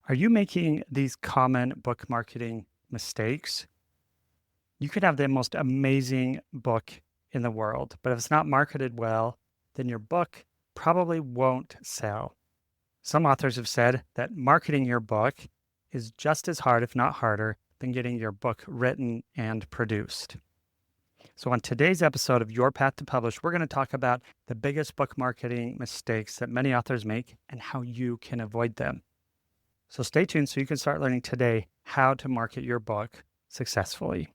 Are you making these common book marketing mistakes? You could have the most amazing book in the world, but if it's not marketed well, then your book probably won't sell. Some authors have said that marketing your book is just as hard, if not harder, than getting your book written and produced. So, on today's episode of Your Path to Publish, we're going to talk about the biggest book marketing mistakes that many authors make and how you can avoid them. So stay tuned so you can start learning today how to market your book successfully.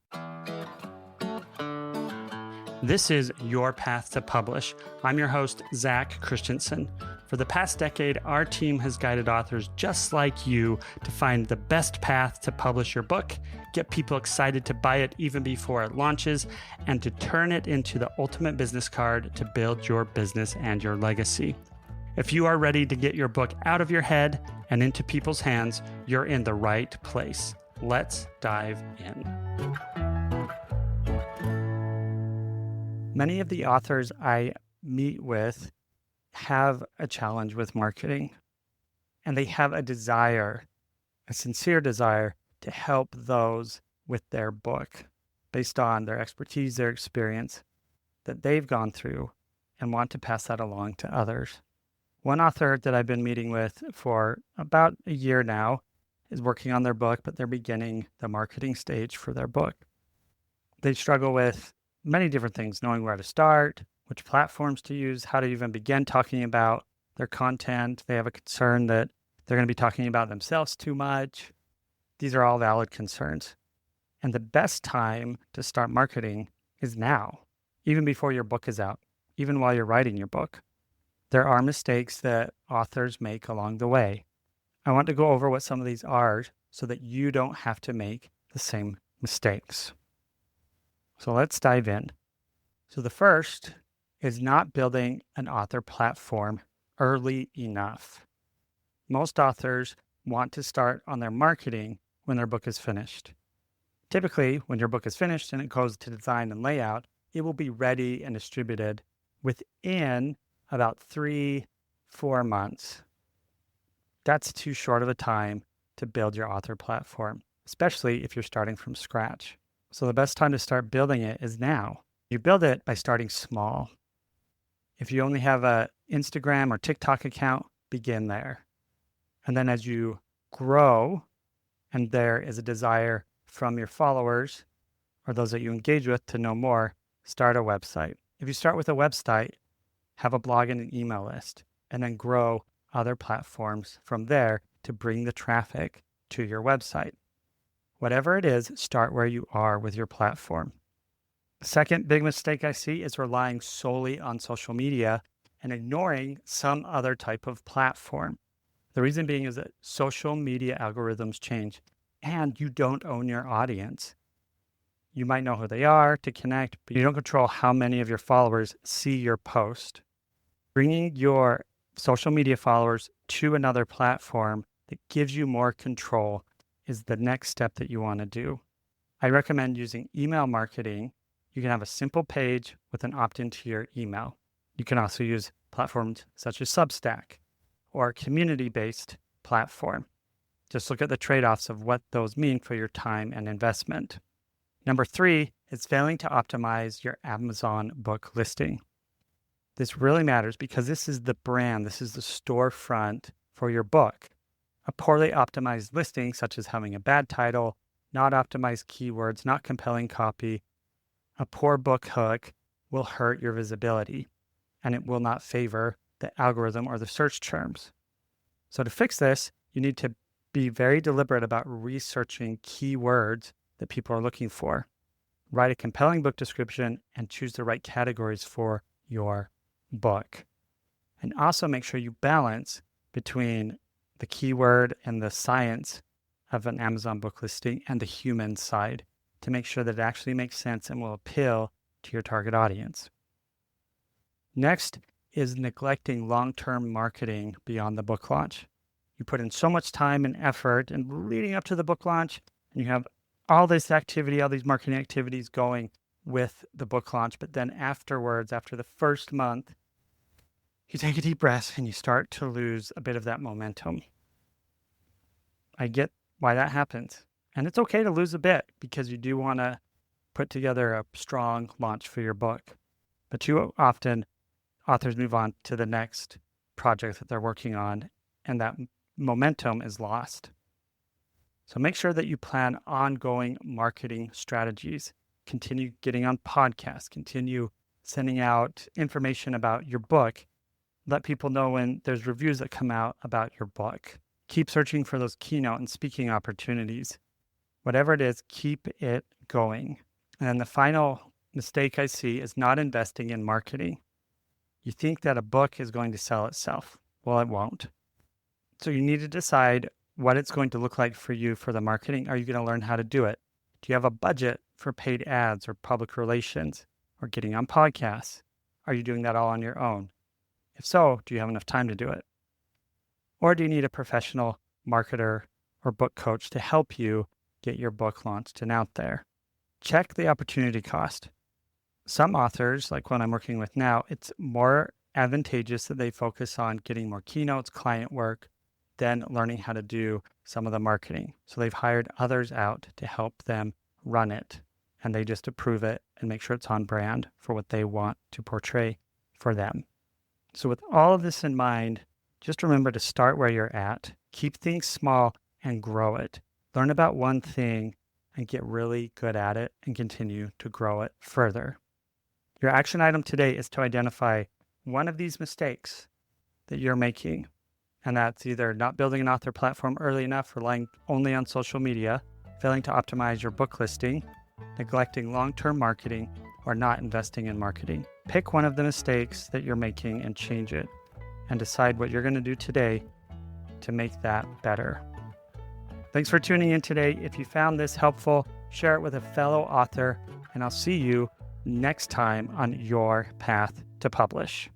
This is Your Path to Publish. I'm your host, Zach Christensen. For the past decade, our team has guided authors just like you to find the best path to publish your book, get people excited to buy it even before it launches, and to turn it into the ultimate business card to build your business and your legacy. If you are ready to get your book out of your head and into people's hands, you're in the right place. Let's dive in. Many of the authors I meet with have a challenge with marketing, and they have a desire, a sincere desire to help those with their book based on their expertise, their experience that they've gone through, and want to pass that along to others. One author that I've been meeting with for about a year now is working on their book, but they're beginning the marketing stage for their book. They struggle with many different things, knowing where to start, which platforms to use, how to even begin talking about their content. They have a concern that they're going to be talking about themselves too much. These are all valid concerns. And the best time to start marketing is now, even before your book is out, even while you're writing your book. There are mistakes that authors make along the way. I want to go over what some of these are so that you don't have to make the same mistakes. So let's dive in. So the first is not building an author platform early enough. Most authors want to start on their marketing when their book is finished. Typically, when your book is finished and it goes to design and layout, it will be ready and distributed within about 3-4 months. That's too short of a time to build your author platform, especially if you're starting from scratch. So the best time to start building it is now. You build it by starting small. If you only have an Instagram or TikTok account, begin there. And then as you grow and there is a desire from your followers or those that you engage with to know more, start a website. If you start with a website, have a blog and an email list, and then grow other platforms from there to bring the traffic to your website. Whatever it is, start where you are with your platform. The second big mistake I see is relying solely on social media and ignoring some other type of platform. The reason being is that social media algorithms change and you don't own your audience. You might know who they are to connect, but you don't control how many of your followers see your post. Bringing your social media followers to another platform that gives you more control is the next step that you want to do. I recommend using email marketing. You can have a simple page with an opt-in to your email. You can also use platforms such as Substack or a community-based platform. Just look at the trade-offs of what those mean for your time and investment. Number 3 is failing to optimize your Amazon book listing. This really matters because this is the brand, this is the storefront for your book. A poorly optimized listing, such as having a bad title, not optimized keywords, not compelling copy, a poor book hook will hurt your visibility and it will not favor the algorithm or the search terms. So to fix this, you need to be very deliberate about researching keywords that people are looking for. Write a compelling book description and choose the right categories for your book. And also make sure you balance between the keyword and the science of an Amazon book listing and the human side to make sure that it actually makes sense and will appeal to your target audience. Next is neglecting long-term marketing beyond the book launch. You put in so much time and effort and leading up to the book launch, and you have all this activity, all these marketing activities going with the book launch, but then afterwards, after the first month, you take a deep breath and you start to lose a bit of that momentum. I get why that happens. And it's okay to lose a bit because you do want to put together a strong launch for your book. But too often, authors move on to the next project that they're working on, and that momentum is lost. So make sure that you plan ongoing marketing strategies. Continue getting on podcasts, continue sending out information about your book. Let people know when there's reviews that come out about your book. Keep searching for those keynote and speaking opportunities. Whatever it is, keep it going. And then the final mistake I see is not investing in marketing. You think that a book is going to sell itself. Well, it won't. So you need to decide what it's going to look like for you for the marketing. Are you going to learn how to do it? Do you have a budget for paid ads or public relations or getting on podcasts? Are you doing that all on your own? If so, do you have enough time to do it? Or do you need a professional marketer or book coach to help you get your book launched and out there? Check the opportunity cost. Some authors, like one I'm working with now, it's more advantageous that they focus on getting more keynotes, client work, than learning how to do some of the marketing. So they've hired others out to help them run it, and they just approve it and make sure it's on brand for what they want to portray for them. So with all of this in mind, just remember to start where you're at, keep things small and grow it. Learn about one thing and get really good at it and continue to grow it further. Your action item today is to identify one of these mistakes that you're making. And that's either not building an author platform early enough, relying only on social media, failing to optimize your book listing, neglecting long-term marketing, or not investing in marketing. Pick one of the mistakes that you're making and change it, and decide what you're going to do today to make that better. Thanks for tuning in today. If you found this helpful, share it with a fellow author, and I'll see you next time on Your Path to Publish.